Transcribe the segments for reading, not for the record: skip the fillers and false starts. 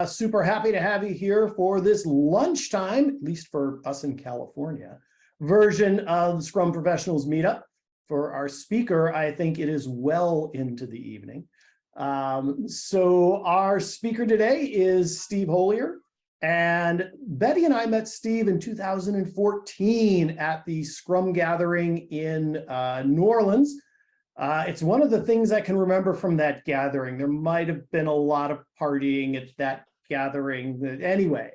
Super happy to have you here for this lunchtime, at least for us in California, version of the Scrum Professionals Meetup. For our speaker, I think it is well into the evening. So our speaker today is Steve Holier, and Betty and I met Steve in 2014 at the Scrum Gathering in New Orleans. It's one of the things I can remember from that gathering. There might have been a lot of partying at that gathering. Anyway.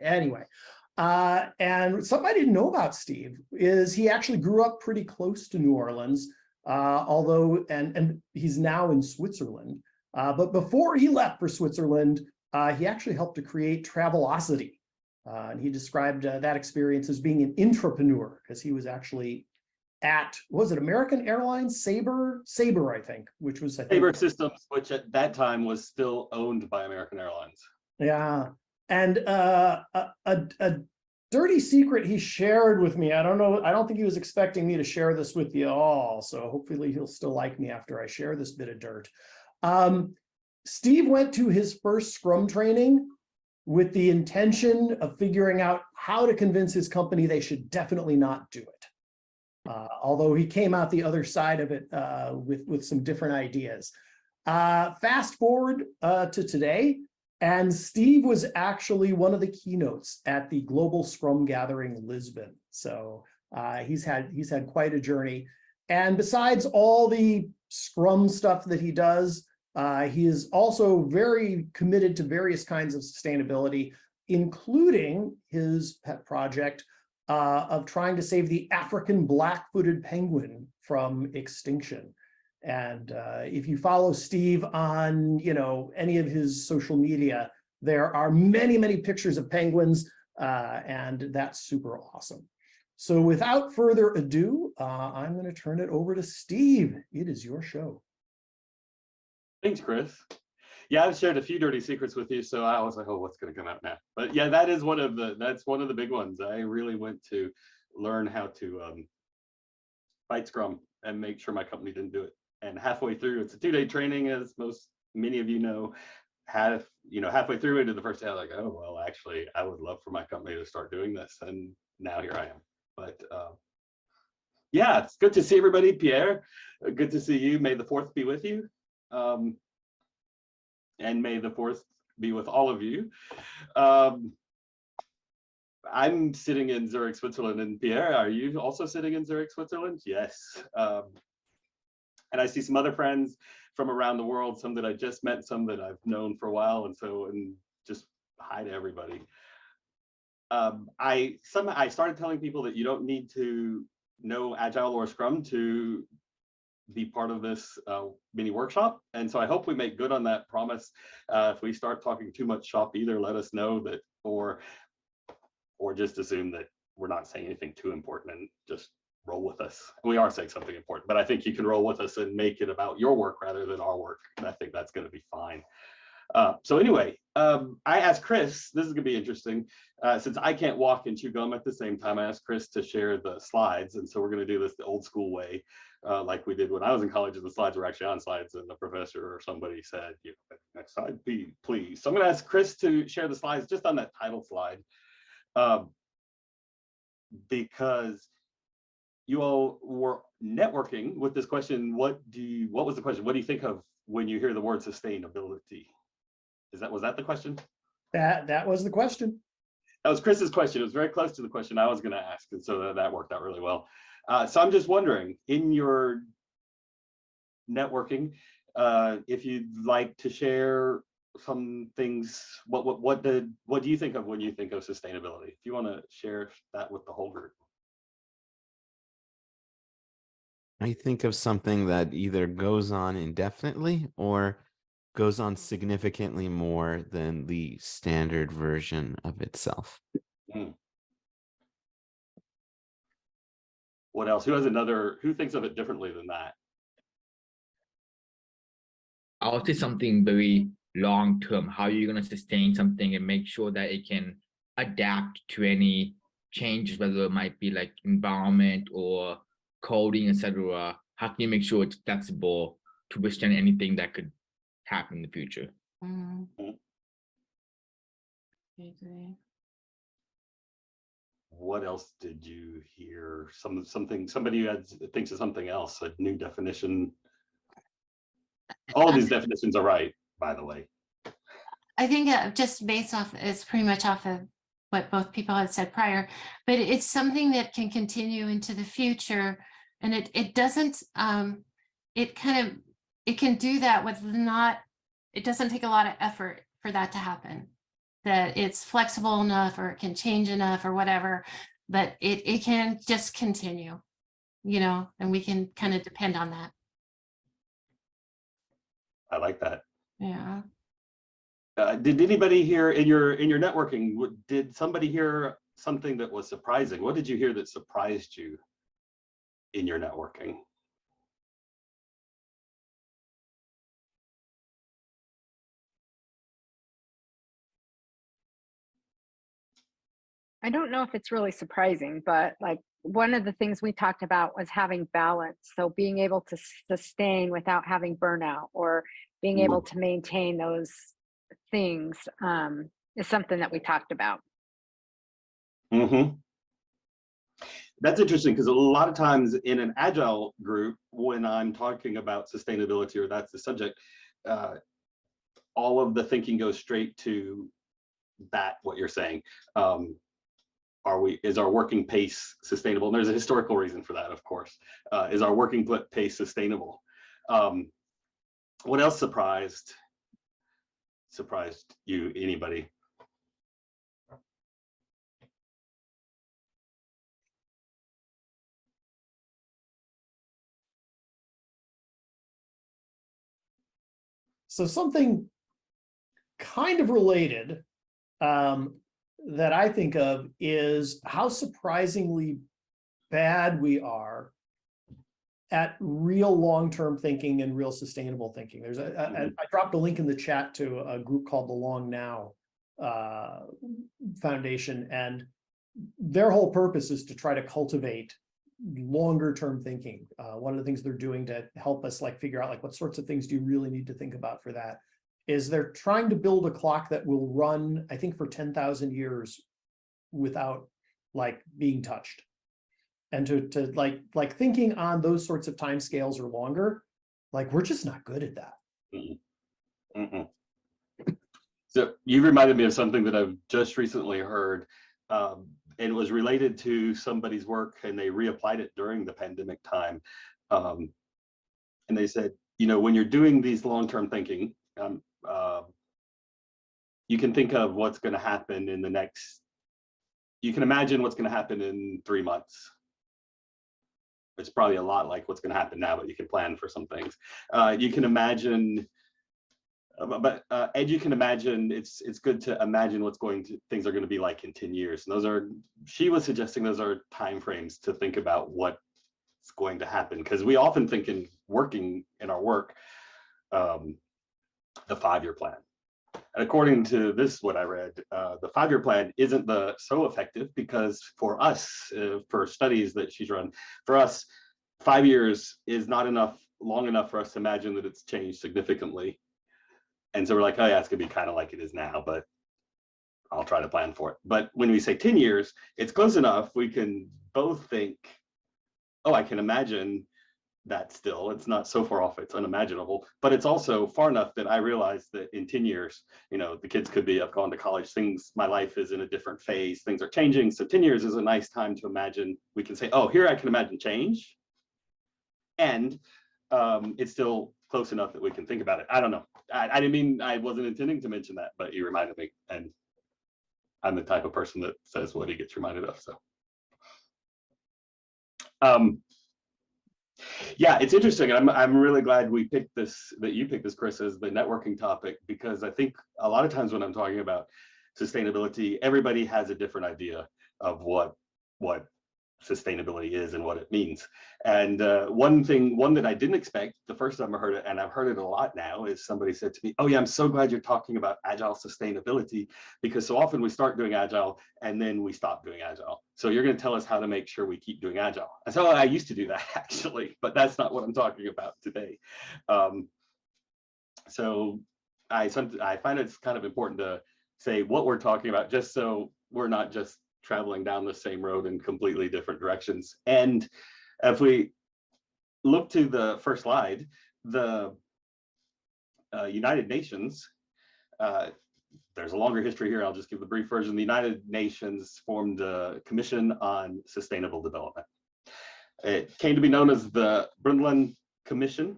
And something I didn't know about Steve is he actually grew up pretty close to New Orleans, although, and he's now in Switzerland. But before he left for Switzerland, he actually helped to create Travelocity. And he described that experience as being an intrapreneur because he was actually at, was it American Airlines, Sabre, I think, which was Sabre Systems, which at that time was still owned by American Airlines. Yeah, and a dirty secret he shared with me. I don't know. I don't think he was expecting me to share this with you all. So hopefully he'll still like me after I share this bit of dirt. Steve went to his first Scrum training with the intention of figuring out how to convince his company they should definitely not do it. Although he came out the other side of it with some different ideas. Fast forward to today, and Steve was actually one of the keynotes at the Global Scrum Gathering Lisbon. So he's had quite a journey. And besides all the Scrum stuff that he does, he is also very committed to various kinds of sustainability, including his pet project of trying to save the African black-footed penguin from extinction. And if you follow Steve on, any of his social media, there are many, many pictures of penguins, and that's super awesome. So without further ado, I'm going to turn it over to Steve. It is your show. Thanks, Chris. Yeah, I've shared a few dirty secrets with you, so I was like, oh, what's going to come out now? But yeah, that's one of the big ones. I really went to learn how to fight Scrum and make sure my company didn't do it. And halfway through, it's a 2-day training, as many of you know. Halfway through into the first day, I was like, oh, well, actually, I would love for my company to start doing this. And now here I am. But yeah, it's good to see everybody. Pierre, good to see you. May the 4th be with you. And may the 4th be with all of you. I'm sitting in Zurich, Switzerland, and Pierre, are you also sitting in Zurich, Switzerland? Yes. And I see some other friends from around the world, some that I just met, some that I've known for a while, and just hi to everybody. I started telling people that you don't need to know Agile or Scrum to be part of this mini workshop, and so I hope we make good on that promise. If we start talking too much shop, either let us know that, or just assume that we're not saying anything too important and just roll with us. We are saying something important, but I think you can roll with us and make it about your work rather than our work, and I think that's going to be fine. So anyway, I asked Chris, this is going to be interesting, since I can't walk and chew gum at the same time, I asked Chris to share the slides, and so we're going to do this the old school way, like we did when I was in college, and the slides were actually on slides, and the professor or somebody said, next slide, please. So I'm going to ask Chris to share the slides just on that title slide, because you all were networking with this question. What was the question? What do you think of when you hear the word sustainability? Was that the question? That was the question. That was Chris's question. It was very close to the question I was going to ask, and so that worked out really well. So I'm just wondering, in your networking, if you'd like to share some things, what do you think of when you think of sustainability? If you want to share that with the whole group. I think of something that either goes on indefinitely or goes on significantly more than the standard version of itself. What else? Who thinks of it differently than that? I would say something very long term. How you're going to sustain something and make sure that it can adapt to any changes, whether it might be like environment or coding, etc. How can you make sure it's flexible to withstand anything that could happen in the future? What else did you hear? Somebody thinks of something else, a new definition. All of these definitions are right, by the way. I think just based off, it's pretty much off of what both people had said prior, but it's something that can continue into the future. And it doesn't, it can do that with it doesn't take a lot of effort for that to happen. That it's flexible enough, or it can change enough, or whatever, but it can just continue, and we can kind of depend on that. I like that. Yeah. Did anybody hear in your networking? Did somebody hear something that was surprising? What did you hear that surprised you in your networking? I don't know if it's really surprising, but like one of the things we talked about was having balance. So being able to sustain without having burnout, or being able to maintain those things is something that we talked about. Mm-hmm. That's interesting, because a lot of times in an Agile group, when I'm talking about sustainability, or that's the subject, all of the thinking goes straight to that, what you're saying. Is our working pace sustainable? And there's a historical reason for that, of course. Is our working pace sustainable? What else surprised you, anybody? So something kind of related that I think of is how surprisingly bad we are at real long-term thinking and real sustainable thinking. There's I dropped a link in the chat to a group called the Long Now Foundation, and their whole purpose is to try to cultivate longer term thinking. One of the things they're doing to help us figure out what sorts of things do you really need to think about for that is they're trying to build a clock that will run, I think, for 10,000 years without being touched. And to thinking on those sorts of time scales or longer, we're just not good at that. So you reminded me of something that I've just recently heard, and it was related to somebody's work, and they reapplied it during the pandemic time. And they said, when you're doing these long-term thinking, you can think of what's going to happen in the next, you can imagine what's going to happen in 3 months. It's probably a lot like what's going to happen now, but you can plan for some things. You can imagine, Ed, you can imagine, it's good to imagine things are going to be like in 10 years. And she was suggesting those are timeframes to think about what's going to happen, because we often think in our work, the 5-year plan. And according to what I read, the 5-year plan isn't so effective, because for us, for studies that she's run, for us, 5 years is not long enough for us to imagine that it's changed significantly. And so we're like, oh yeah, it's gonna be kind of like it is now, but I'll try to plan for it. But when we say 10 years, it's close enough. We can both think, oh, I can imagine that still. It's not so far off, it's unimaginable, but it's also far enough that I realize that in 10 years, the kids could be, I've gone to college, my life is in a different phase, things are changing. So 10 years is a nice time to imagine. We can say, oh, here I can imagine change. And it's still close enough that we can think about it. I don't know. I didn't mean, I wasn't intending to mention that, but you reminded me, and I'm the type of person that says what he gets reminded of. So, yeah, it's interesting. I'm really glad you picked this, Chris, as the networking topic, because I think a lot of times when I'm talking about sustainability, everybody has a different idea of what sustainability is and what it means. And one that I didn't expect the first time I heard it, and I've heard it a lot now, is somebody said to me, oh yeah, I'm so glad you're talking about Agile sustainability, because so often we start doing Agile and then we stop doing Agile. So you're going to tell us how to make sure we keep doing Agile. And so I used to do that, actually, but that's not what I'm talking about today. So I find it's kind of important to say what we're talking about, just so we're not just traveling down the same road in completely different directions. And if we look to the first slide, the United Nations, there's a longer history here. I'll just give the brief version. The United Nations formed a Commission on Sustainable Development. It came to be known as the Brundtland Commission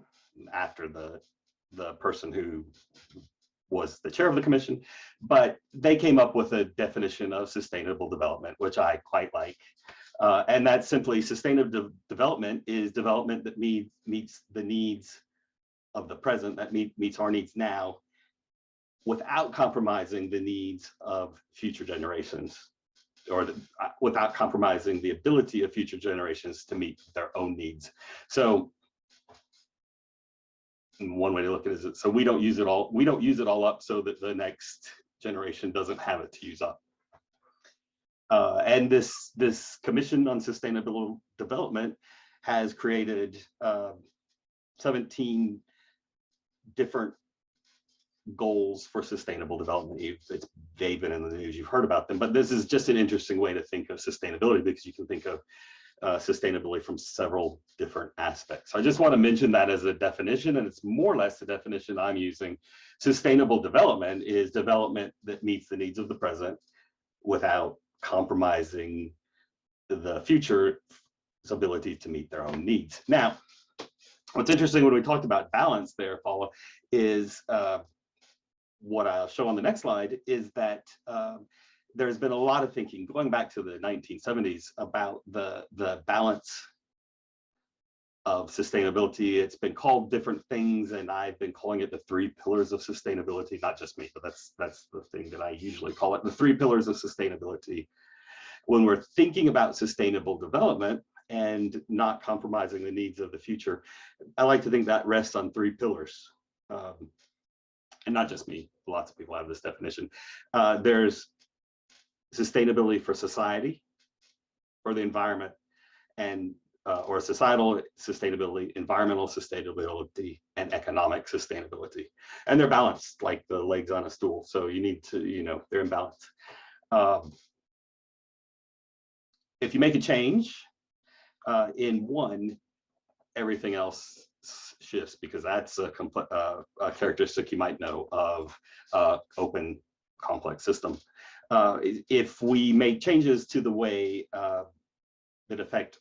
after the person who was the chair of the commission, but they came up with a definition of sustainable development, which I quite like. And that's simply sustainable development is development that meets the needs of the present, that meets our needs now, without compromising the needs of future generations, or without compromising the ability of future generations to meet their own needs. So one way to look at it is, so we don't use it all up so that the next generation doesn't have it to use up. And this Commission on Sustainable Development has created 17 different goals for sustainable development. They've been in the news, you've heard about them, but this is just an interesting way to think of sustainability, because you can think of sustainability from several different aspects. So I just want to mention that as a definition, and it's more or less the definition I'm using. Sustainable development is development that meets the needs of the present without compromising the future's ability to meet their own needs. Now, what's interesting when we talked about balance there, Paula, is what I'll show on the next slide is that there's been a lot of thinking going back to the 1970s about the balance of sustainability. It's been called different things, and I've been calling it the 3 pillars of sustainability. Not just me, but that's the thing that I usually call it, the 3 pillars of sustainability. When we're thinking about sustainable development and not compromising the needs of the future, I like to think that rests on 3 pillars. And not just me, lots of people have this definition. There's sustainability for society, for the environment, and or societal sustainability, environmental sustainability, and economic sustainability. And they're balanced like the legs on a stool. So you need to, they're in balance. If you make a change in one, everything else shifts, because that's a characteristic you might know of open complex system. If we make changes to the way that affect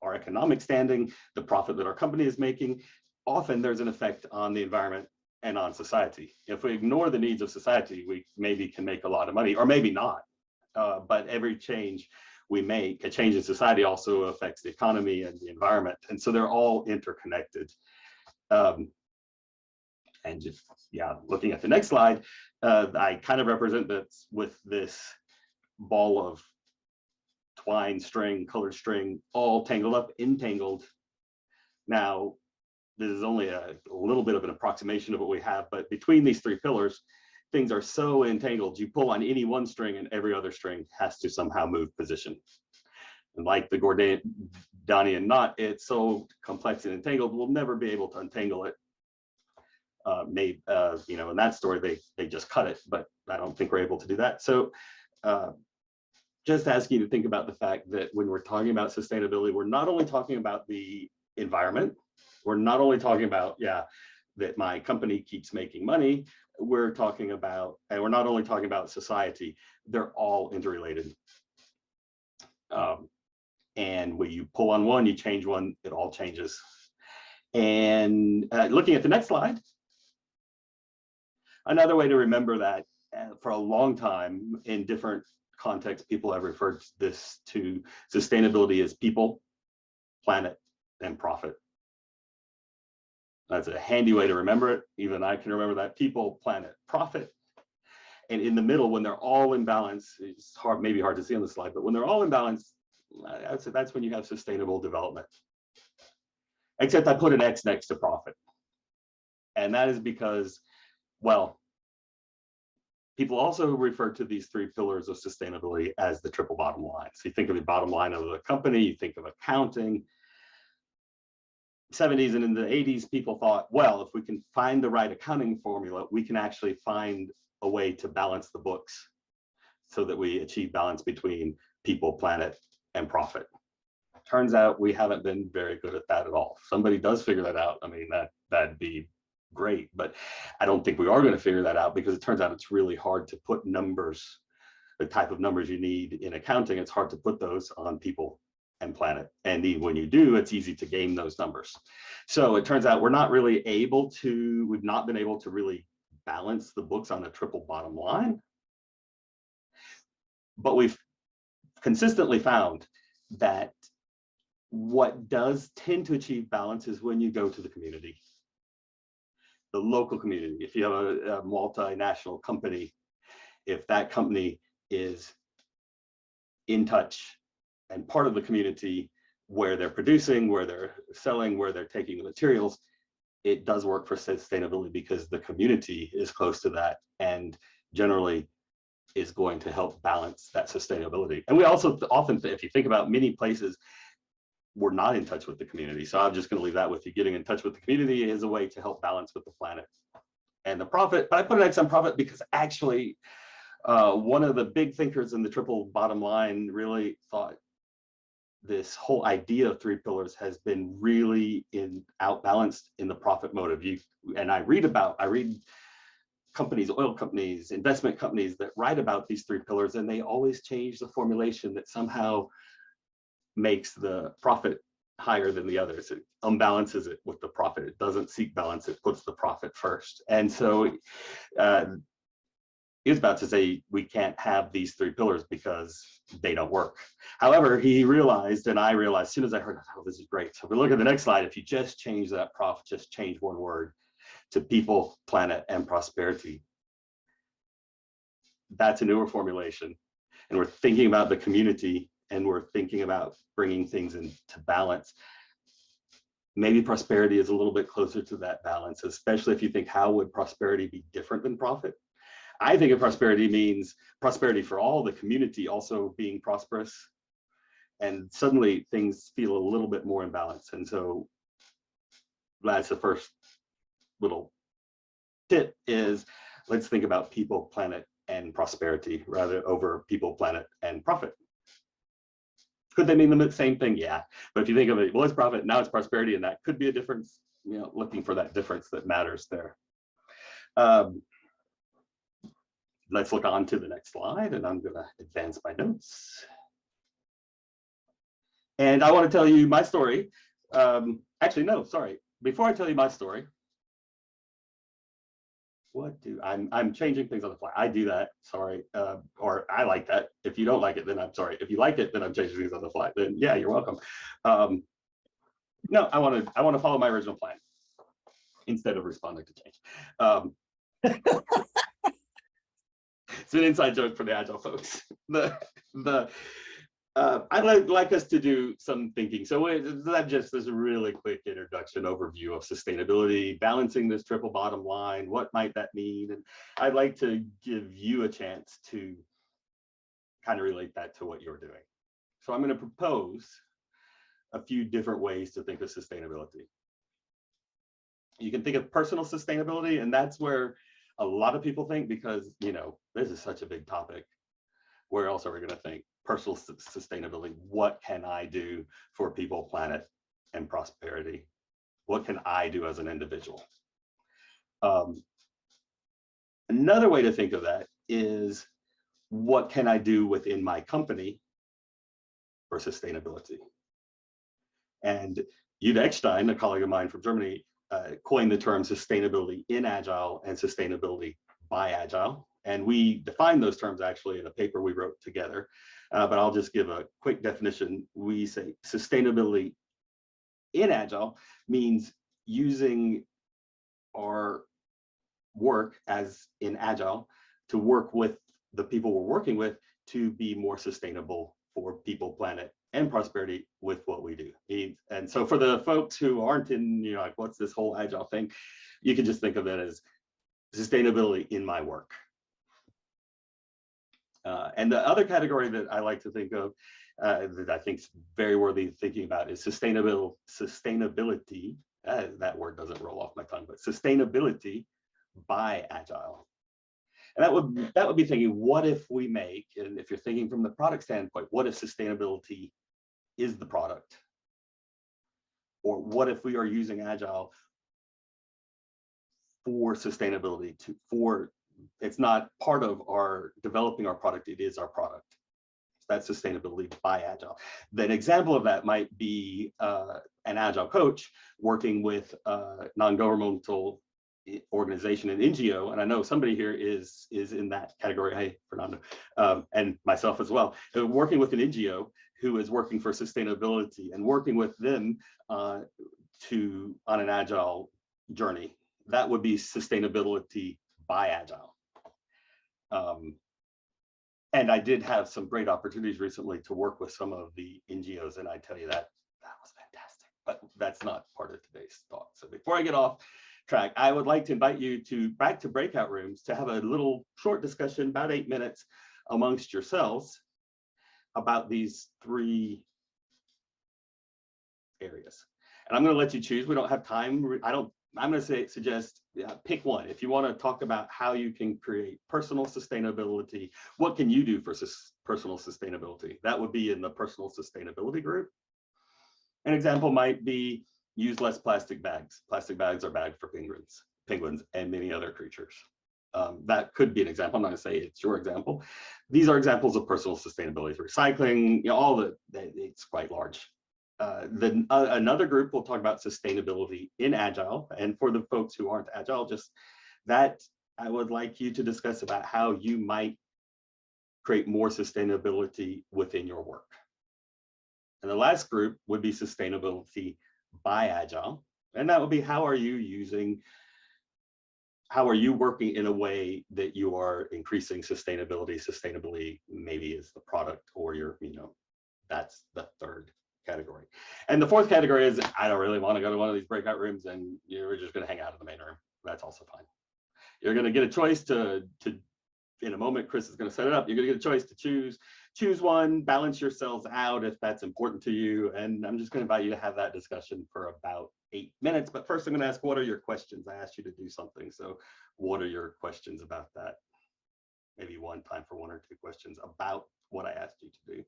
our economic standing, the profit that our company is making, often there's an effect on the environment and on society. If we ignore the needs of society, we maybe can make a lot of money, or maybe not. But every change we make, a change in society, also affects the economy and the environment. And so they're all interconnected. And just, looking at the next slide, I kind of represent that with this ball of twine string, colored string, all tangled up, entangled. Now, this is only a little bit of an approximation of what we have, but between these 3 pillars, things are so entangled, you pull on any one string and every other string has to somehow move position. And like the Gordian knot, it's so complex and entangled, we'll never be able to untangle it. Maybe, in that story, they just cut it, but I don't think we're able to do that. So just ask you to think about the fact that when we're talking about sustainability, we're not only talking about the environment, we're not only talking about, that my company keeps making money, we're talking about, and we're not only talking about society, they're all interrelated. And when you pull on one, you change one, it all changes. And looking at the next slide, another way to remember that for a long time in different contexts, people have referred this to sustainability as people, planet, and profit. That's a handy way to remember it. Even I can remember that: people, planet, profit. And in the middle, when they're all in balance, it's hard, maybe hard to see on the slide, but when they're all in balance, that's when you have sustainable development. Except I put an X next to profit. And that is because, well, people also refer to these 3 pillars of sustainability as the triple bottom line. So you think of the bottom line of the company, you think of accounting. 70s and in the 80s, people thought, well, if we can find the right accounting formula, we can actually find a way to balance the books so that we achieve balance between people, planet, and profit. Turns out we haven't been very good at that at all. If somebody does figure that out, I mean, that'd be great, but I don't think we are going to figure that out, because it turns out it's really hard to put numbers, the type of numbers you need in accounting. It's hard to put those on people and planet. And even when you do, it's easy to game those numbers. So it turns out we've not been able to really balance the books on a triple bottom line. But we've consistently found that what does tend to achieve balance is when you go to the community, the local community. If you have a multinational company, if that company is in touch and part of the community where they're producing, where they're selling, where they're taking the materials, it does work for sustainability, because the community is close to that and generally is going to help balance that sustainability. And we also often, if you think about many places, we're not in touch with the community. So I'm just going to leave that with you. Getting in touch with the community is a way to help balance with the planet and the profit. But I put an X on profit because actually one of the big thinkers in the triple bottom line really thought this whole idea of three pillars has been really outbalanced in the profit motive. And I read companies, oil companies, investment companies that write about these three pillars, and they always change the formulation that somehow makes the profit higher than the others. It unbalances it with the profit. It doesn't seek balance, it puts the profit first. And so he was about to say we can't have these three pillars because they don't work. However, he realized, and I realized as soon as I heard, oh, this is great. So if we look at the next slide, if you just change that profit, just change one word to people, planet, and prosperity, that's a newer formulation. And we're thinking about the community, and we're thinking about bringing things into balance. Maybe prosperity is a little bit closer to that balance, especially if you think, how would prosperity be different than profit? I think of prosperity means prosperity for all, the community also being prosperous. And suddenly things feel a little bit more in balance. And so that's the first little tip, is let's think about people, planet, and prosperity rather over people, planet, and profit. Could they mean the same thing? Yeah. But if you think of it, well, it's profit, now it's prosperity, and that could be a difference, looking for that difference that matters there. Let's look on to the next slide, and I'm going to advance my notes. And I want to tell you my story. Actually, no, sorry. Before I tell you my story, I'm changing things on the fly. I do that, sorry, or I like that. If you don't like it, then I'm sorry. If you like it, then I'm changing things on the fly. Then yeah, you're welcome. No, I want to follow my original plan instead of responding to change. It's an inside joke for the Agile folks. I'd like us to do some thinking. So that just is a really quick introduction overview of sustainability, balancing this triple bottom line. What might that mean? And I'd like to give you a chance to kind of relate that to what you're doing. So I'm going to propose a few different ways to think of sustainability. You can think of personal sustainability, and that's where a lot of people think, because this is such a big topic. Where else are we going to think? Personal sustainability. What can I do for people, planet, and prosperity? What can I do as an individual? Another way to think of that is, what can I do within my company for sustainability? And Jutta Eckstein, a colleague of mine from Germany, coined the term sustainability in Agile and sustainability by Agile. And we define those terms actually in a paper we wrote together. But I'll just give a quick definition. We say sustainability in Agile means using our work as in Agile to work with the people we're working with to be more sustainable for people, planet, and prosperity with what we do. And so for the folks who aren't in, like, what's this whole Agile thing? You can just think of it as sustainability in my work. And the other category that I like to think of that I think is very worthy of thinking about is sustainability. That word doesn't roll off my tongue, but sustainability by Agile. And that would be thinking, what if we make, and if you're thinking from the product standpoint, what if sustainability is the product? Or what if we are using Agile for sustainability, it's not part of our developing our product, it is our product. That's sustainability by Agile. Then example of that might be an Agile coach working with a non-governmental organization, an NGO, and I know somebody here is in that category. Hey, Fernando, and myself as well. Working with an NGO who is working for sustainability and working with them on an Agile journey. That would be sustainability by Agile. And I did have some great opportunities recently to work with some of the NGOs, and I tell you that was fantastic, but that's not part of today's talk. So before I get off track, I would like to invite you back to breakout rooms to have a little short discussion, about 8 minutes, amongst yourselves about these 3 areas. And I'm going to let you choose. We don't have time. I'm going to suggest pick one. If you want to talk about how you can create personal sustainability, what can you do for personal sustainability? That would be in the personal sustainability group. An example might be use less plastic bags. Plastic bags are bad for penguins and many other creatures. That could be an example. I'm not going to say it's your example. These are examples of personal sustainability. Recycling, it's quite large. Then another group will talk about sustainability in Agile. And for the folks who aren't Agile, just that I would like you to discuss about how you might create more sustainability within your work. And the last group would be sustainability by Agile. And that would be how are you working in a way that you are increasing sustainability? Sustainability maybe is the product or that's the third category. And the fourth category is, I don't really want to go to one of these breakout rooms and you're just going to hang out in the main room. That's also fine. You're going to get a choice to in a moment, Chris is going to set it up. You're going to get a choice to choose one, balance yourselves out if that's important to you. And I'm just going to invite you to have that discussion for about 8 minutes. But first I'm going to ask, what are your questions? I asked you to do something. So what are your questions about that? Maybe time for 1 or 2 questions about what I asked you to do.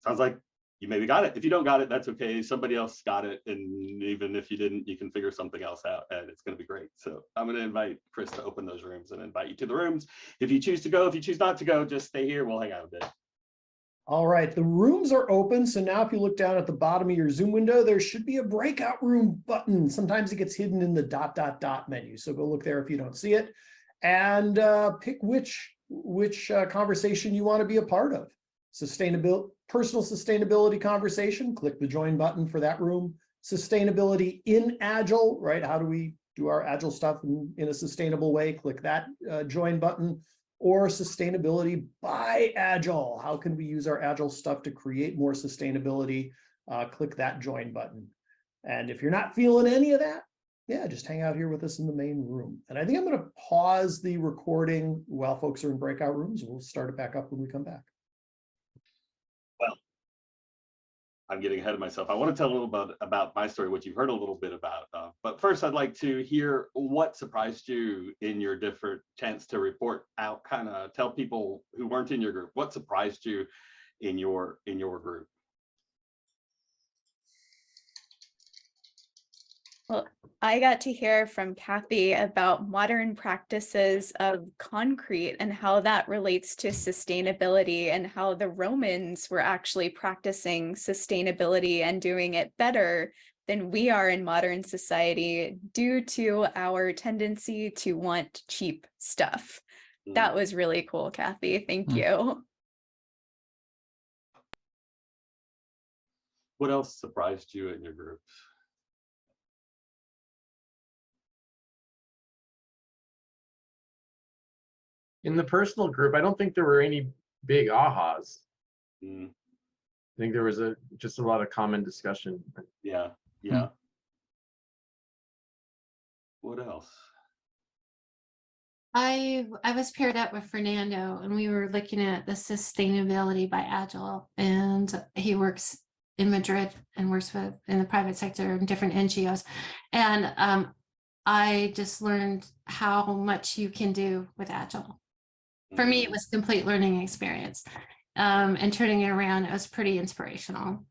Sounds like you maybe got it. If you don't got it, that's okay. Somebody else got it. And even if you didn't, you can figure something else out and it's going to be great. So I'm going to invite Chris to open those rooms and invite you to the rooms. If you choose to go, if you choose not to go, just stay here. We'll hang out a bit. All right, the rooms are open. So now if you look down at the bottom of your Zoom window, there should be a breakout room button. Sometimes it gets hidden in the ... menu. So go look there if you don't see it and pick which conversation you want to be a part of. Personal sustainability conversation, click the join button for that room. Sustainability in Agile, right? How do we do our Agile stuff in a sustainable way? Click that join button. Or sustainability by Agile. How can we use our Agile stuff to create more sustainability? Click that join button. And if you're not feeling any of that, yeah, just hang out here with us in the main room. And I think I'm going to pause the recording while folks are in breakout rooms. We'll start it back up when we come back. Well, I'm getting ahead of myself. I want to tell a little bit about my story, which you've heard a little bit about. But first, I'd like to hear what surprised you in your different chance to report out, kind of tell people who weren't in your group, what surprised you in your group? Well, I got to hear from Kathy about modern practices of concrete and how that relates to sustainability and how the Romans were actually practicing sustainability and doing it better than we are in modern society due to our tendency to want cheap stuff. That was really cool, Kathy. Thank you. What else surprised you in your group? In the personal group, I don't think there were any big ahas. I think there was just a lot of common discussion. Yeah. What else? I was paired up with Fernando and we were looking at the sustainability by Agile, and he works in Madrid and works in the private sector and different NGOs. And I just learned how much you can do with Agile. For me, it was a complete learning experience. And turning it around, it was pretty inspirational.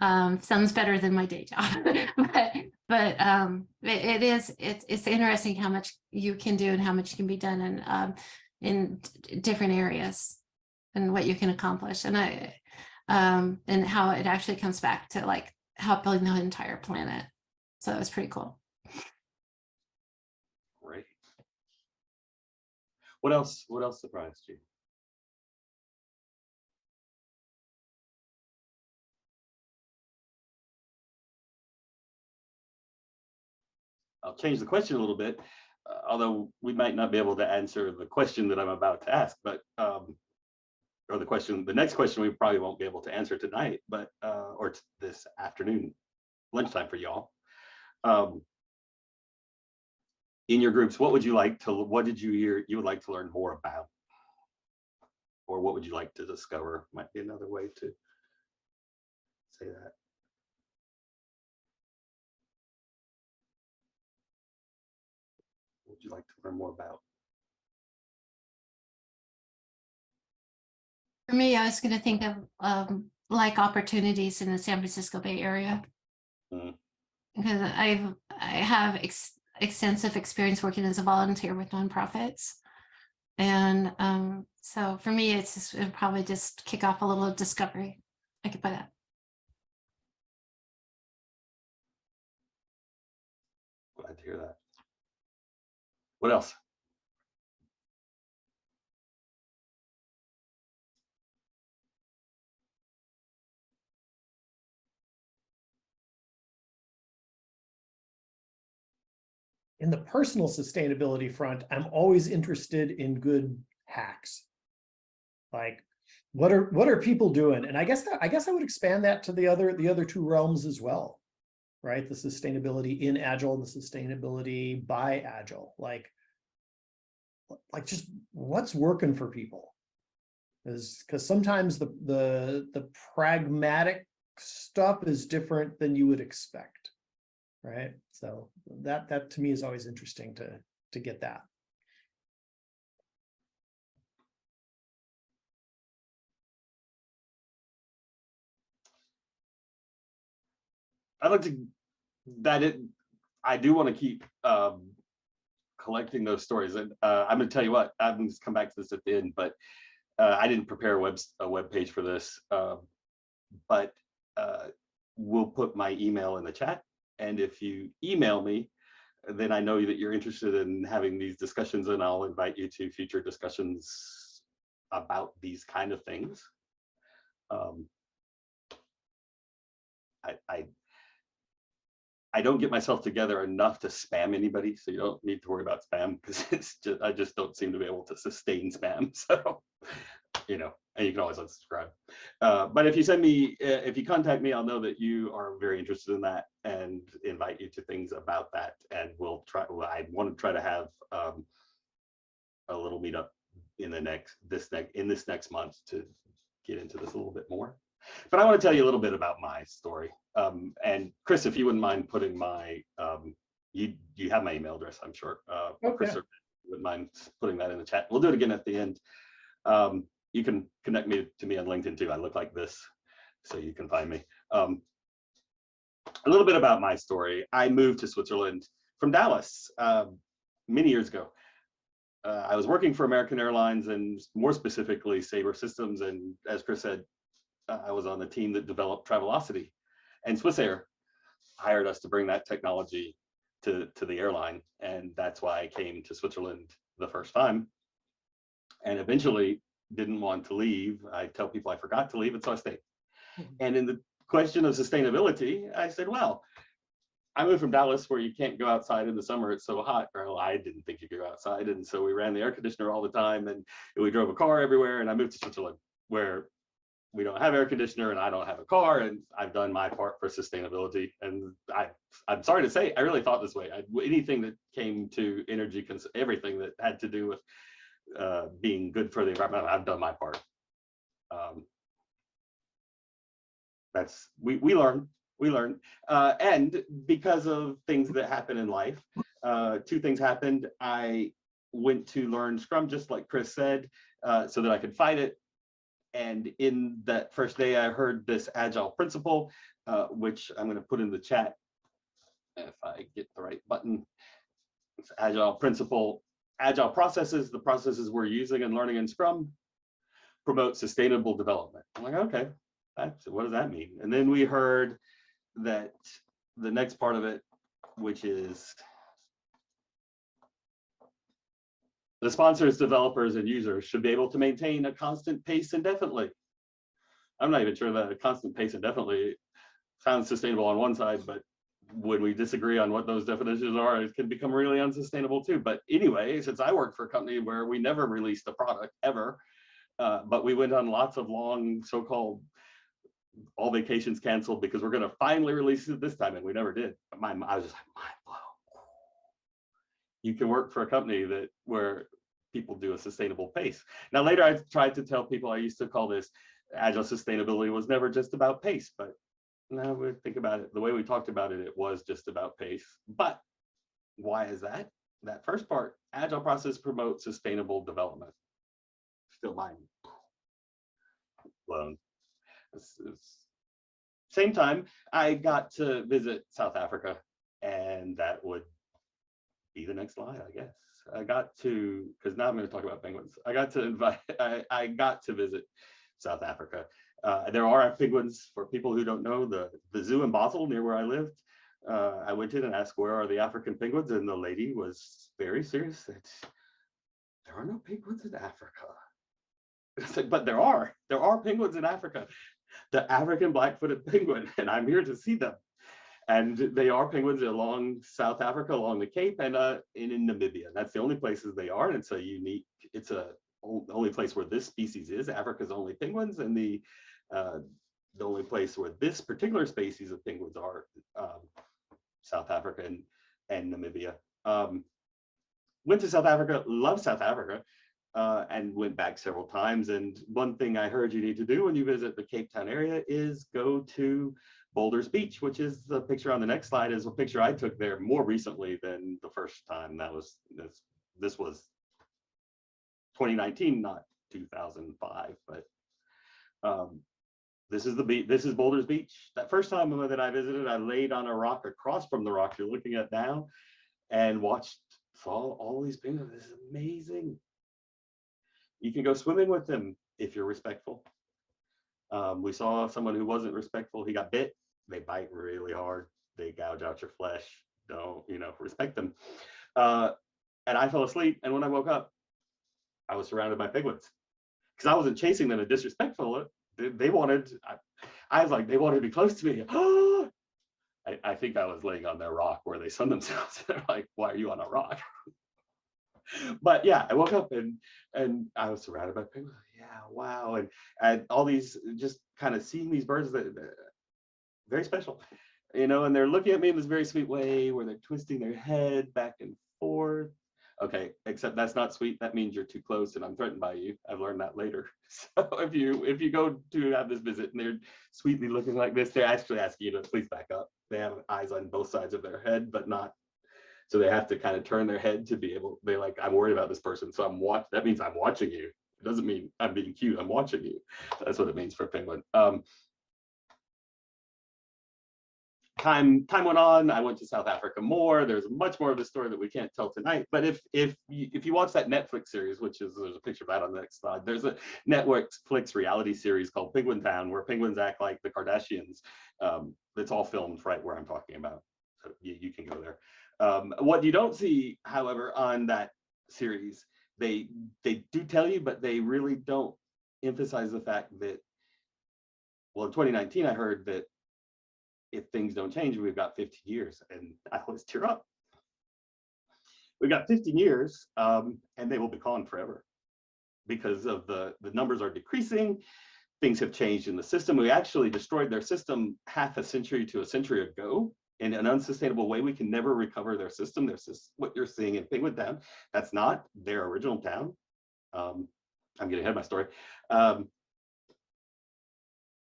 Sounds better than my day job, but it's interesting how much you can do and how much can be done in different areas and what you can accomplish. And and how it actually comes back to like helping the entire planet. So it was pretty cool. Great. What else surprised you? I'll change the question a little bit, although we might not be able to answer the question that I'm about to ask, but or the next question we probably won't be able to answer tonight, but or this afternoon, lunchtime for y'all. In your groups, what did you hear you would like to learn more about? Or what would you like to discover? Might be another way to say that. What would you like to learn more about? For me, I was going to think of like opportunities in the San Francisco Bay Area. Because I have extensive experience working as a volunteer with nonprofits. And so for me, it'll probably just kick off a little discovery. I could put it. Glad to hear that. What else? In the personal sustainability front, I'm always interested in good hacks. Like, what are people doing? And I guess I would expand that to the other two realms as well, right? The sustainability in Agile, the sustainability by Agile. Like just what's working for people? Because sometimes the pragmatic stuff is different than you would expect, right? So that to me is always interesting to get that. I'd like to I do want to keep collecting those stories, and I'm going to tell you what, I'm going to come back to this at the end, but I didn't prepare a web page for this, but we'll put my email in the chat, and if you email me, then I know that you're interested in having these discussions, and I'll invite you to future discussions about these kind of things. I don't get myself together enough to spam anybody, so you don't need to worry about spam, because I just don't seem to be able to sustain spam. So, and you can always unsubscribe. But if you contact me, I'll know that you are very interested in that and invite you to things about that. And we'll try. I want to try to have a little meetup in this next month to get into this a little bit more. But I want to tell you a little bit about my story. And Chris, if you wouldn't mind putting my, you have my email address, I'm sure. Chris, wouldn't mind putting that in the chat. We'll do it again at the end. You can connect to me on LinkedIn too. I look like this, so you can find me. A little bit about my story. I moved to Switzerland from Dallas many years ago. I was working for American Airlines, and more specifically Sabre Systems, and as Chris said, I was on the team that developed Travelocity, and Swissair hired us to bring that technology to the airline, and that's why I came to Switzerland the first time, and eventually didn't want to leave. I tell people I forgot to leave, and so I stayed. And in the question of sustainability, I said, well, I moved from Dallas, where you can't go outside in the summer, it's so hot. Well, I didn't think you could go outside, and so we ran the air conditioner all the time, and we drove a car everywhere, and I moved to Switzerland, where we don't have air conditioner and I don't have a car, and I've done my part for sustainability. And I'm sorry to say, I really thought this way. Anything that came to energy, everything that had to do with being good for the environment, I've done my part. We learn, and because of things that happen in life, two things happened. I went to learn Scrum, just like Chris said, so that I could fight it. And in that first day, I heard this Agile principle, which I'm going to put in the chat if I get the right button. It's Agile principle. Agile processes, the processes we're using and learning in Scrum, promote sustainable development. I'm like, okay, what does that mean? And then we heard that the next part of it, which is the sponsors, developers, and users should be able to maintain a constant pace indefinitely. I'm not even sure that a constant pace indefinitely sounds sustainable on one side, but when we disagree on what those definitions are, it can become really unsustainable too. But anyway, since I worked for a company where we never released a product ever, but we went on lots of long so-called all vacations canceled because we're going to finally release it this time, and we never did. I was just like, mind blown. You can work for a company where people do a sustainable pace. Now later I tried to tell people, I used to call this Agile sustainability was never just about pace, but now we think about it, the way we talked about it, it was just about pace. But why is that? That first part, Agile process promote sustainable development. Still mind blown. Same time, I got to visit South Africa, and that would be the next slide, I guess. I got to, because now I'm going to talk about penguins. I got to visit South Africa. There are penguins, for people who don't know, the zoo in Basel near where I lived. I went in and asked, where are the African penguins? And the lady was very serious, said, there are no penguins in Africa. I said, but there are penguins in Africa. The African black-footed penguin, and I'm here to see them. And they are penguins along South Africa, along the Cape, and in Namibia. That's the only places they are, and it's a unique, it's a only place where this species is. Africa's only penguins, and the only place where this particular species of penguins are South Africa and Namibia. Went to South Africa, loved South Africa, and went back several times. And one thing I heard you need to do when you visit the Cape Town area is go to Boulders Beach, which is the picture on the next slide, is a picture I took there more recently than the first time. This was 2019, not 2005, but this is Boulders Beach. That first time that I visited, I laid on a rock across from the rock you're looking at now and saw all these penguins. This is amazing. You can go swimming with them if you're respectful. We saw someone who wasn't respectful. He got bit. They bite really hard. They gouge out your flesh. Don't, respect them. And I fell asleep. And when I woke up, I was surrounded by penguins because I wasn't chasing them and disrespectful. They wanted, I was like, they wanted to be close to me. I think I was laying on their rock where they sun themselves. They're like, why are you on a rock? But yeah, I woke up and I was surrounded by penguins. Yeah, wow. And all these, just kind of seeing these birds that very special, and they're looking at me in this very sweet way where they're twisting their head back and forth. Okay, except that's not sweet. That means you're too close and I'm threatened by you. I've learned that later. So if you go to have this visit and they're sweetly looking like this, they're actually asking you to please back up. They have eyes on both sides of their head, but not. So they have to kind of turn their head to be able, they're like, I'm worried about this person. So that means I'm watching you. It doesn't mean I'm being cute. I'm watching you. That's what it means for a penguin. Time went on. I went to South Africa more. There's much more of the story that we can't tell tonight. But if you watch that Netflix series, there's a picture of that on the next slide. There's a Netflix reality series called Penguin Town, where penguins act like the Kardashians. It's all filmed right where I'm talking about. So you can go there. What you don't see, however, on that series, they do tell you, but they really don't emphasize the fact that, well, in 2019, I heard that if things don't change, we've got 15 years, and I always tear up. We've got 15 years, and they will be gone forever because of the numbers are decreasing. Things have changed in the system. We actually destroyed their system half a century to a century ago in an unsustainable way. We can never recover their system. There's what you're seeing in Penguin Town. That's not their original town. I'm getting ahead of my story.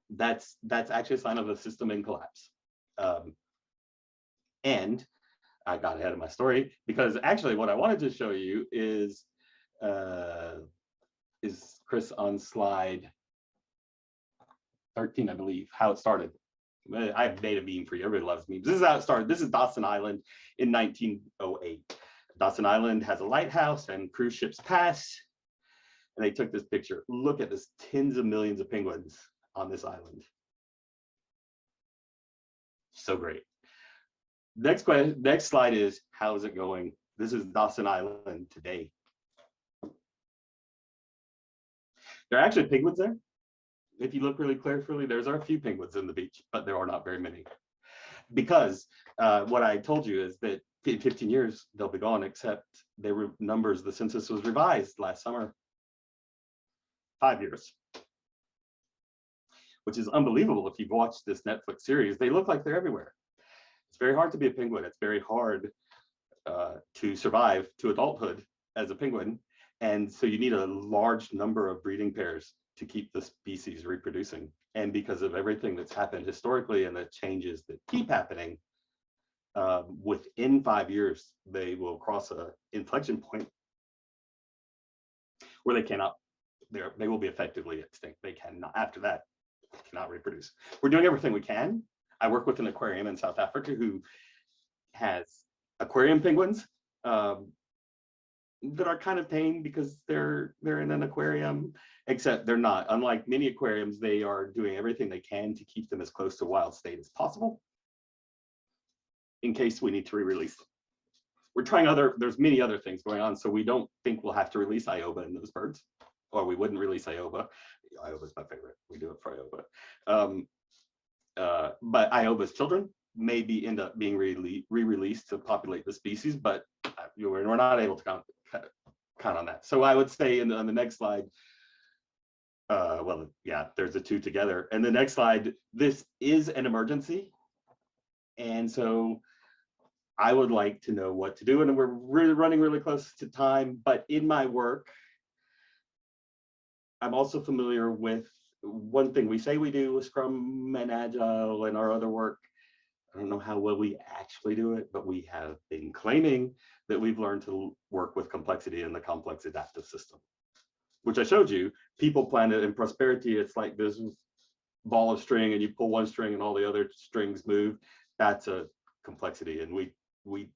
That's actually a sign of a system in collapse. And I got ahead of my story because actually what I wanted to show you is Chris on slide 13, I believe, how it started. I've made a meme for you. Everybody loves memes. This is how it started. This is Dawson Island in 1908. Dawson Island has a lighthouse and cruise ships pass. And they took this picture. Look at this, tens of millions of penguins on this island. So great. Next slide is, how is it going? This is Dawson Island today. There are actually penguins there. If you look really carefully, there's a few penguins in the beach, but there are not very many. Because what I told you is that in 15 years, they'll be gone, except they were numbers, the census was revised last summer. 5 years. Which is unbelievable if you've watched this Netflix series. They look like they're everywhere. It's very hard to be a penguin. It's very hard to survive to adulthood as a penguin. And so you need a large number of breeding pairs to keep the species reproducing. And because of everything that's happened historically and the changes that keep happening, within 5 years, they will cross an inflection point where they will be effectively extinct. They cannot, after that, cannot reproduce. We're doing everything we can. I work with an aquarium in South Africa who has aquarium penguins that are kind of tame because they're in an aquarium, except they're not. Unlike many aquariums, they are doing everything they can to keep them as close to wild state as possible in case we need to re-release them. We're trying there's many other things going on, so we don't think we'll have to release Ioba in those birds, or we wouldn't release Ioba. Ioba's my favorite. We do it for Ioba. But Ioba's children maybe end up being re-released to populate the species, but we're not able to count on that. So I would say on the next slide, well, yeah, there's the two together. And the next slide, this is an emergency. And so I would like to know what to do. And we're really running really close to time, but in my work, I'm also familiar with one thing we say we do with Scrum and Agile and our other work. I don't know how well we actually do it, but we have been claiming that we've learned to work with complexity in the complex adaptive system, which I showed you. People, planet, and prosperity, it's like this ball of string and you pull one string and all the other strings move. That's a complexity. And we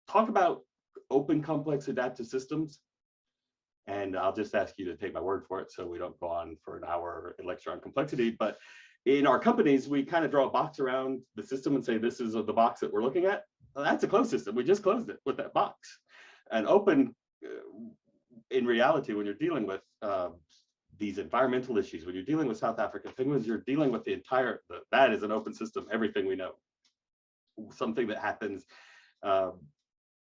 talk about open complex adaptive systems. And I'll just ask you to take my word for it so we don't go on for an hour and lecture on complexity. But in our companies, we kind of draw a box around the system and say, this is the box that we're looking at. Well, that's a closed system. We just closed it with that box. And open, in reality, when you're dealing with these environmental issues, when you're dealing with South African penguins, you're dealing with the entire, that is an open system, everything we know. Something that happens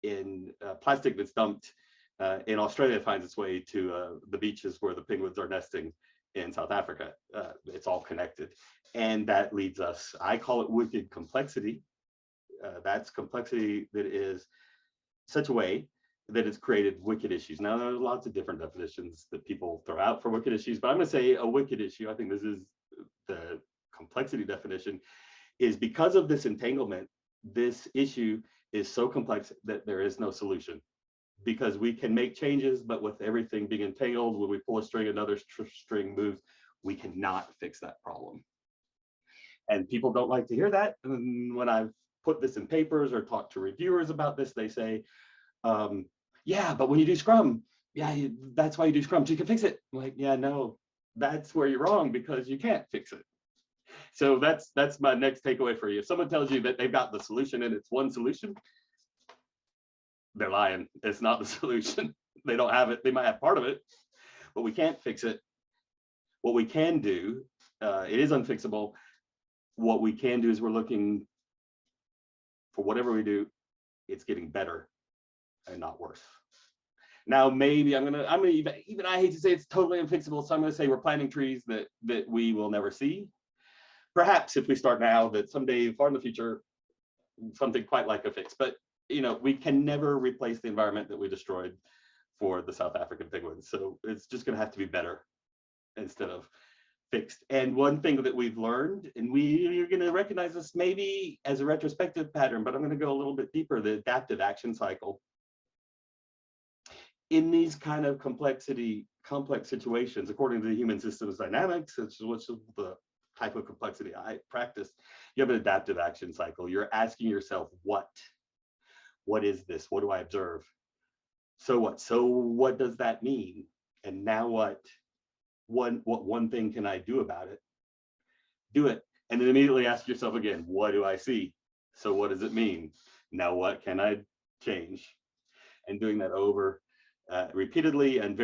in plastic that's dumped in Australia finds its way to the beaches where the penguins are nesting in South Africa. It's all connected. And that leads us, I call it wicked complexity. That's complexity that is such a way that it's created wicked issues. Now, there's lots of different definitions that people throw out for wicked issues, but I'm gonna say a wicked issue, I think this is the complexity definition, is because of this entanglement, this issue is so complex that there is no solution. Because we can make changes, but with everything being entangled, when we pull a string, another string moves, we cannot fix that problem. And people don't like to hear that. And when I've put this in papers or talked to reviewers about this, they say, yeah, but when you do Scrum, yeah, that's why you do Scrum, so you can fix it. I'm like, yeah, no, that's where you're wrong because you can't fix it. So that's my next takeaway for you. If someone tells you that they've got the solution and it's one solution, they're lying. It's not the solution. They don't have it. They might have part of it, but we can't fix it. What we can do, it is unfixable. What we can do is we're looking for whatever we do, it's getting better and not worse. Now, maybe I'm gonna even I hate to say it's totally unfixable, so I'm gonna say we're planting trees that we will never see. Perhaps if we start now, that someday far in the future, something quite like a fix, but you know, we can never replace the environment that we destroyed for the South African penguins. So it's just going to have to be better instead of fixed. And one thing that we've learned, and you're going to recognize this maybe as a retrospective pattern, but I'm going to go a little bit deeper, the adaptive action cycle. In these kind of complex situations, according to the human systems dynamics, which is the type of complexity I practice, you have an adaptive action cycle. You're asking yourself, what is this? What do I observe? So what? So what does that mean? And now what one thing can I do about it? Do it. And then immediately ask yourself again, what do I see? So what does it mean? Now what can I change? And doing that over repeatedly and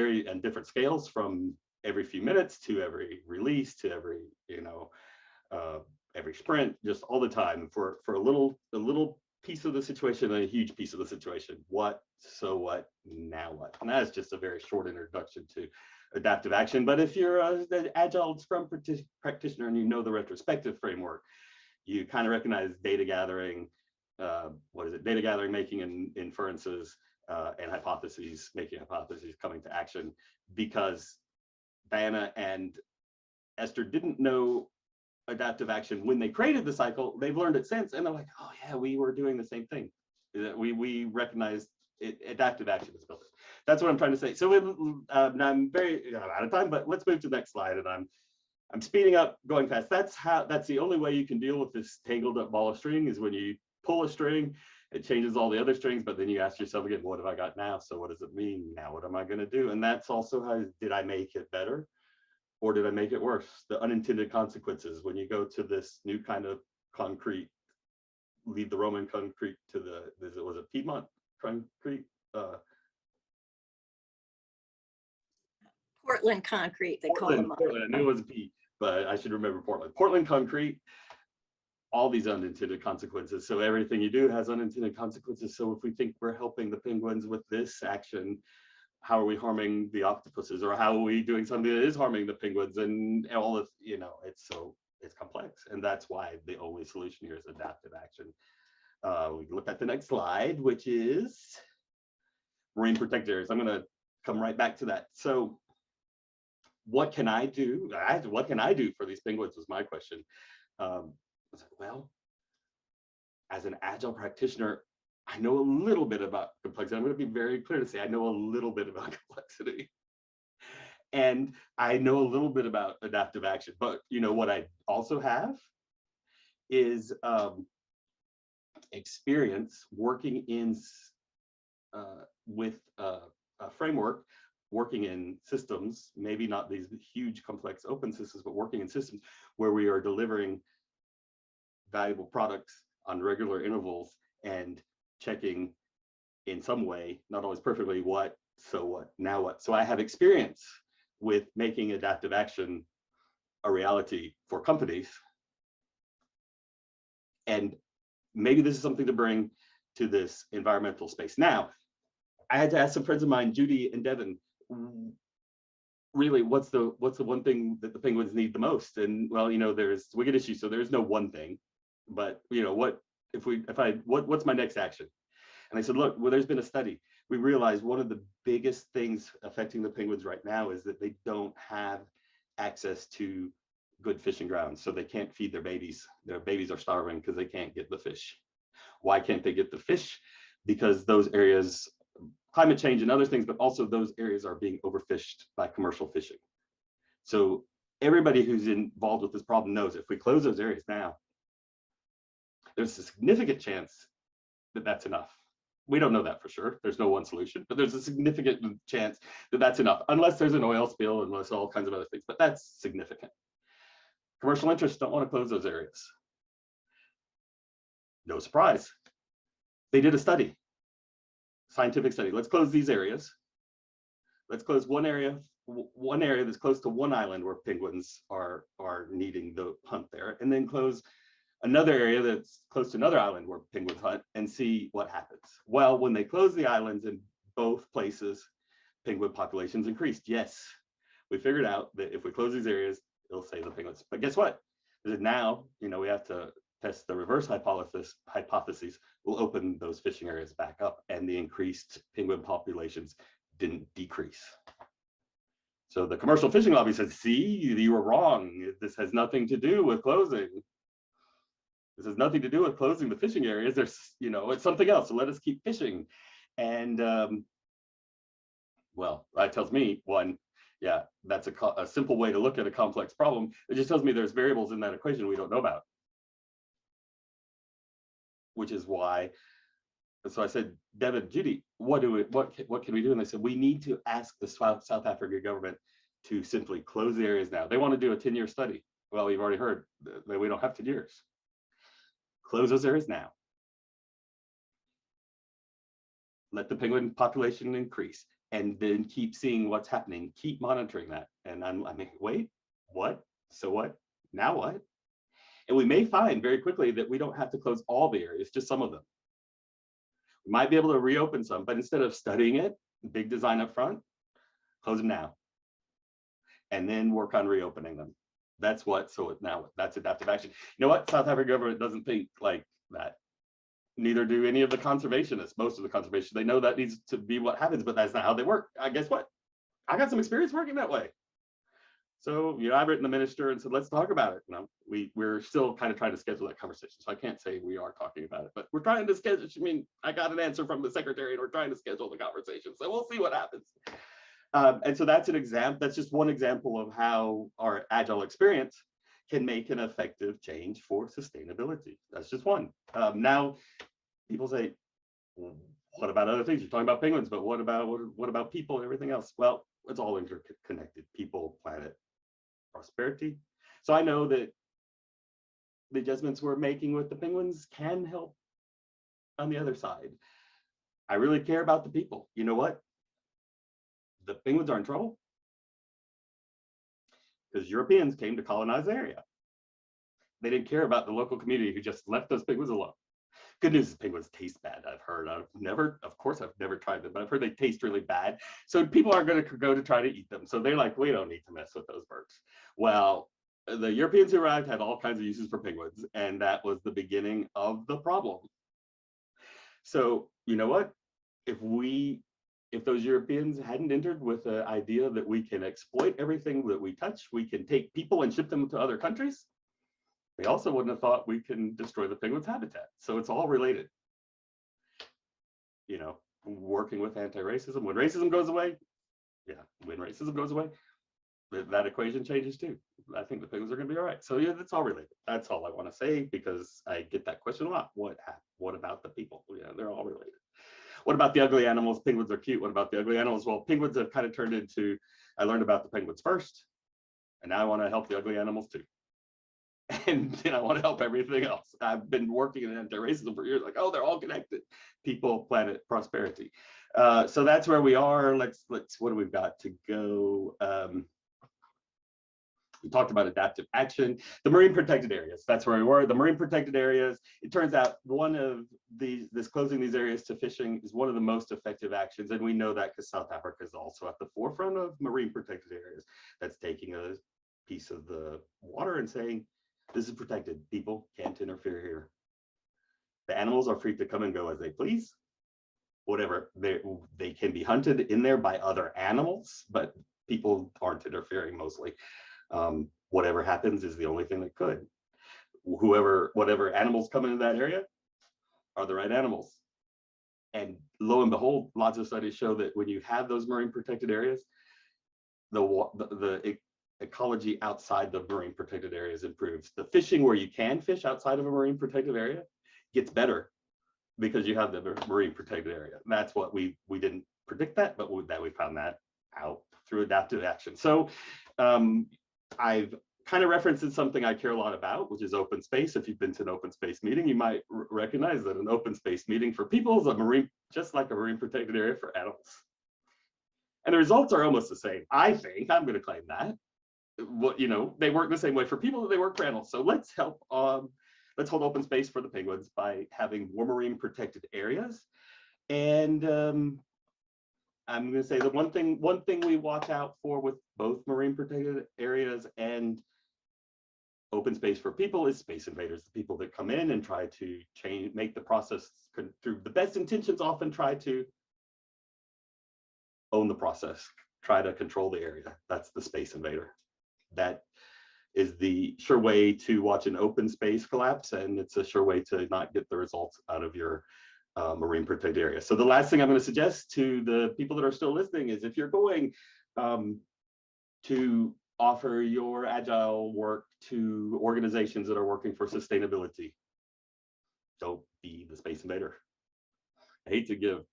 different scales, from every few minutes to every release to every every sprint, just all the time, for a little piece of the situation and a huge piece of the situation. What? So what? Now what? And that's just a very short introduction to adaptive action. But if you're an Agile Scrum practitioner and you know the retrospective framework, you kind of recognize data gathering. Data gathering, making inferences, and hypotheses, making hypotheses, coming to action, because Diana and Esther didn't know adaptive action when they created the cycle. They've learned it since, and they're like, oh yeah, we were doing the same thing. We recognized it, adaptive action is built in. That's what I'm trying to say. So I'm very out of time, but let's move to the next slide. And I'm speeding up, going fast. That's the only way you can deal with this tangled up ball of string, is when you pull a string, it changes all the other strings, but then you ask yourself again, what have I got now? So what does it mean? Now what am I going to do? And that's also how, did I make it better or did I make it worse? The unintended consequences when you go to this new kind of concrete, leave the Roman concrete to was it Piedmont concrete? Portland concrete, they call them. Portland, I knew it was a P, but I should remember Portland. Portland concrete, all these unintended consequences. So everything you do has unintended consequences. So if we think we're helping the penguins with this action, how are we harming the octopuses, or how are we doing something that is harming the penguins? And all of, it's complex. And that's why the only solution here is adaptive action. We can look at the next slide, which is marine protected areas. I'm going to come right back to that. So what can I do? What can I do for these penguins was my question. I was like, well, as an Agile practitioner, I know a little bit about complexity. I'm going to be very clear to say I know a little bit about complexity. And I know a little bit about adaptive action. But what I also have is experience working in with a framework, working in systems, maybe not these huge complex open systems, but working in systems where we are delivering valuable products on regular intervals and checking in some way, not always perfectly, what, so what, now what. So I have experience with making adaptive action a reality for companies. And maybe this is something to bring to this environmental space. Now, I had to ask some friends of mine, Judy and Devin, really, what's the one thing that the penguins need the most? And well, there's wicked issues, so there's no one thing. But what's my next action? And I said, look, well, there's been a study. We realized one of the biggest things affecting the penguins right now is that they don't have access to good fishing grounds. So they can't feed their babies. Their babies are starving because they can't get the fish. Why can't they get the fish? Because those areas, climate change and other things, but also those areas are being overfished by commercial fishing. So everybody who's involved with this problem knows if we close those areas now, there's a significant chance that that's enough. We don't know that for sure. There's no one solution, but there's a significant chance that that's enough, unless there's an oil spill, unless all kinds of other things, but that's significant. Commercial interests don't want to close those areas. No surprise. They did a study, scientific study. Let's close these areas. Let's close one area that's close to one island where penguins are needing the hunt there, and then close another area that's close to another island where penguins hunt, and see what happens. Well, when they close the islands in both places, penguin populations increased. Yes, we figured out that if we close these areas, it'll save the penguins. But guess what? Now, we have to test the reverse hypotheses. We'll open those fishing areas back up, and the increased penguin populations didn't decrease. So the commercial fishing lobby says, see, you were wrong. This has nothing to do with closing. This has nothing to do with closing the fishing areas. There's, it's something else. So let us keep fishing. And well, that tells me, one, yeah, that's a simple way to look at a complex problem. It just tells me there's variables in that equation we don't know about. Which is why, so I said, Devin, Judy, what can we do? And they said, we need to ask the South African government to simply close the areas now. They want to do a 10-year study. Well, we've already heard that we don't have 10 years. Close those areas now. Let the penguin population increase, and then keep seeing what's happening. Keep monitoring that. And I'm like, wait, what? So what? Now what? And we may find very quickly that we don't have to close all the areas, just some of them. We might be able to reopen some, but instead of studying it, big design up front, close them now. And then work on reopening them. That's what, so now that's adaptive action. You know what? South African government doesn't think like that. Neither do any of the conservationists, most of the conservationists. They know that needs to be what happens, but that's not how they work. Guess what? I got some experience working that way. So, I've written the minister and said, let's talk about it. We're still kind of trying to schedule that conversation. So I can't say we are talking about it, but we're trying to schedule. I mean, I got an answer from the secretary and we're trying to schedule the conversation. So we'll see what happens. And so that's an example. That's just one example of how our Agile experience can make an effective change for sustainability. That's just one. Now, people say, well, what about other things? You're talking about penguins, but what about people and everything else? Well, it's all interconnected. People, planet, prosperity. So I know that the adjustments we're making with the penguins can help on the other side. I really care about the people. You know what? The penguins are in trouble because Europeans came to colonize the area. They didn't care about the local community who just left those penguins alone. Good news is penguins taste bad. I've heard. Of course, I've never tried them, but I've heard they taste really bad. So people are going to go to try to eat them. So they're like, we don't need to mess with those birds. Well, the Europeans who arrived had all kinds of uses for penguins, and that was the beginning of the problem. So you know what? If those Europeans hadn't entered with the idea that we can exploit everything that we touch, we can take people and ship them to other countries, they also wouldn't have thought we can destroy the penguin's habitat. So it's all related. Working with anti-racism. When racism goes away, that equation changes too. I think the penguins are going to be all right. So yeah, that's all related. That's all I want to say because I get that question a lot. What about the people? Yeah, they're all related. What about the ugly animals? Penguins are cute. What about the ugly animals? Well, penguins have kind of turned into, I learned about the penguins first, and now I want to help the ugly animals too. And then I want to help everything else. I've been working in anti-racism for years, like, oh, they're all connected. People, planet, prosperity. So that's where we are. Let's what do we've got to go? We talked about adaptive action, the marine protected areas. That's where we were. The marine protected areas. It turns out one of this closing these areas to fishing is one of the most effective actions. And we know that because South Africa is also at the forefront of marine protected areas. That's taking a piece of the water and saying, this is protected. People can't interfere here. The animals are free to come and go as they please. Whatever, they can be hunted in there by other animals, but people aren't interfering mostly. Whatever happens is the only thing that could. Whatever animals come into that area are the right animals. And lo and behold, lots of studies show that when you have those marine protected areas, the ecology outside the marine protected areas improves. The fishing where you can fish outside of a marine protected area gets better because you have the marine protected area. And that's what we didn't predict that, but we found that out through adaptive action. So I've kind of referenced something I care a lot about, which is open space. If you've been to an open space meeting, you might recognize that an open space meeting for people is just like a marine protected area for animals. And the results are almost the same. I think, I'm going to claim that. They work the same way for people that they work for animals. So let's hold open space for the penguins by having more marine protected areas. And I'm going to say that one thing we watch out for with both marine protected areas and open space for people is space invaders, the people that come in and try to make the process through the best intentions, often try to own the process, try to control the area. That's the space invader. That is the sure way to watch an open space collapse, and it's a sure way to not get the results out of your marine protected area. So the last thing I'm going to suggest to the people that are still listening is, if you're going to offer your agile work to organizations that are working for sustainability, don't be the space invader. I hate to give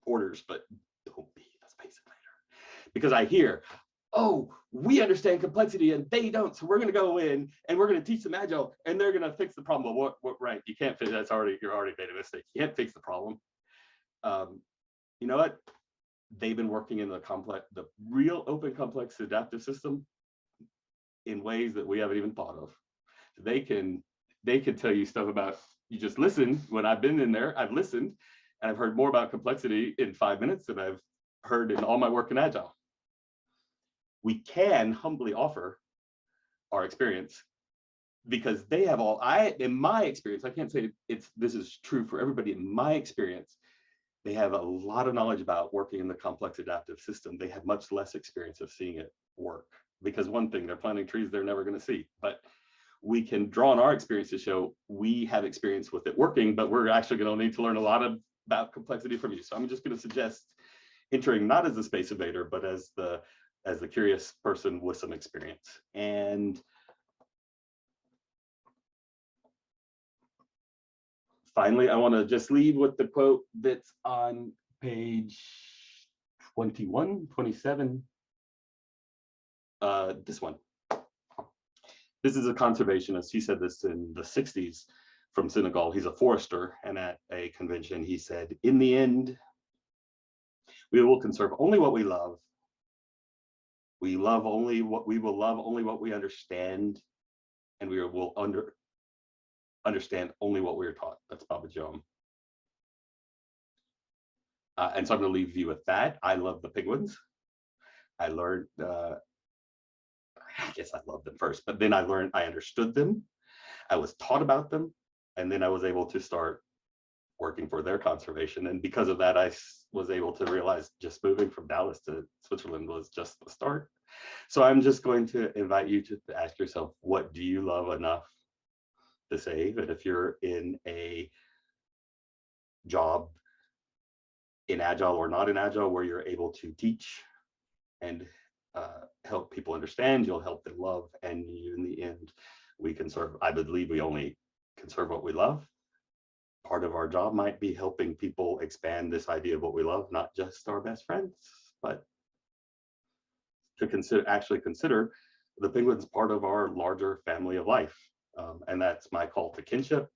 orders, but don't be the space invader. Because I hear, oh, we understand complexity and they don't, so we're going to go in and we're going to teach them agile and they're going to fix the problem. Well, what right? You can't fix, you're already made a mistake. You can't fix the problem. You know what? They've been working in the real open, complex, adaptive system in ways that we haven't even thought of. They can tell you stuff about, you just listen. When I've been in there, I've listened and I've heard more about complexity in 5 minutes than I've heard in all my work in Agile. We can humbly offer our experience because they have all, in my experience, I can't say this is true for everybody. In my experience, they have a lot of knowledge about working in the complex adaptive system. They have much less experience of seeing it work, because one thing, they're planting trees they're never going to see. But we can draw on our experience to show we have experience with it working, but we're actually going to need to learn a lot about complexity from you. So I'm just going to suggest entering not as a space invader, but as the curious person with some experience. And finally, I want to just leave with the quote that's on page 21, 27. This one. This is a conservationist. He said this in the 60s from Senegal. He's a forester, and at a convention, he said, "In the end, we will conserve only what we love. We will love only what we understand, and we will understand only what we are taught." That's Baba Joam. And so I'm going to leave you with that. I love the penguins. I learned, I guess I loved them first, but then I understood them. I was taught about them, and then I was able to start working for their conservation. And because of that, I was able to realize just moving from Dallas to Switzerland was just the start. So I'm just going to invite you to ask yourself, what do you love enough to say that if you're in a job in Agile or not in Agile where you're able to teach and help people understand, you'll help them love, and you, in the end, we can serve. I believe we only can serve what we love. Part of our job might be helping people expand this idea of what we love, not just our best friends, but to actually consider the penguins part of our larger family of life. And that's my call to kinship.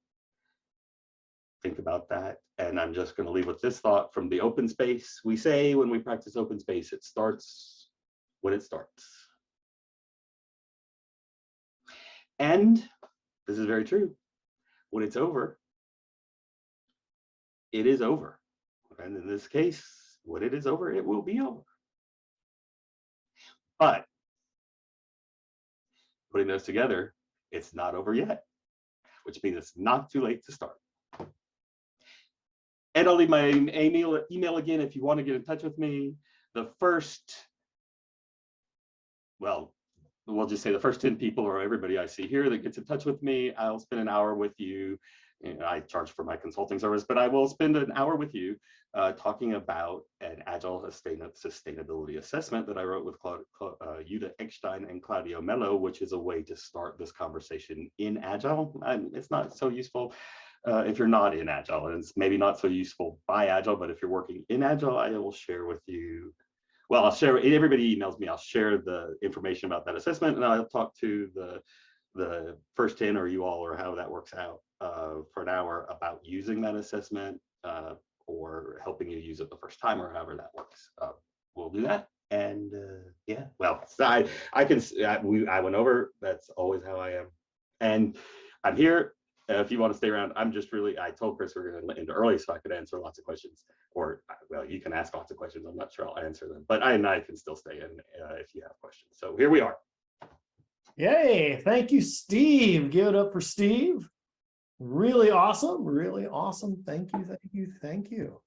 Think about that. And I'm just going to leave with this thought from the open space. We say when we practice open space, it starts when it starts. And this is very true. When it's over, it is over. And in this case, when it is over, it will be over. But putting those together, it's not over yet, which means it's not too late to start. And I'll leave my email again if you want to get in touch with me. The first, well, we'll just say the first 10 people or everybody I see here that gets in touch with me, I'll spend an hour with you. And I charge for my consulting service, but I will spend an hour with you talking about an Agile sustainability assessment that I wrote with Yuda Eckstein and Claudio Mello, which is a way to start this conversation in Agile. And it's not so useful if you're not in Agile, and it's maybe not so useful by Agile, but if you're working in Agile, I will share with you. Well, I'll share, everybody emails me, I'll share the information about that assessment, and I'll talk to the first 10 or you all, or how that works out for an hour about using that assessment or helping you use it the first time, or however that works. We'll do that. And yeah, well, I went over, that's always how I am. And I'm here. If you want to stay around, I'm just really, I told Chris we're going to end early so I could answer lots of questions, or well, you can ask lots of questions. I'm not sure I'll answer them, but I can still stay in if you have questions. So here we are. Yay, thank you, Steve. Give it up for Steve. Really awesome, really awesome. Thank you, thank you, thank you.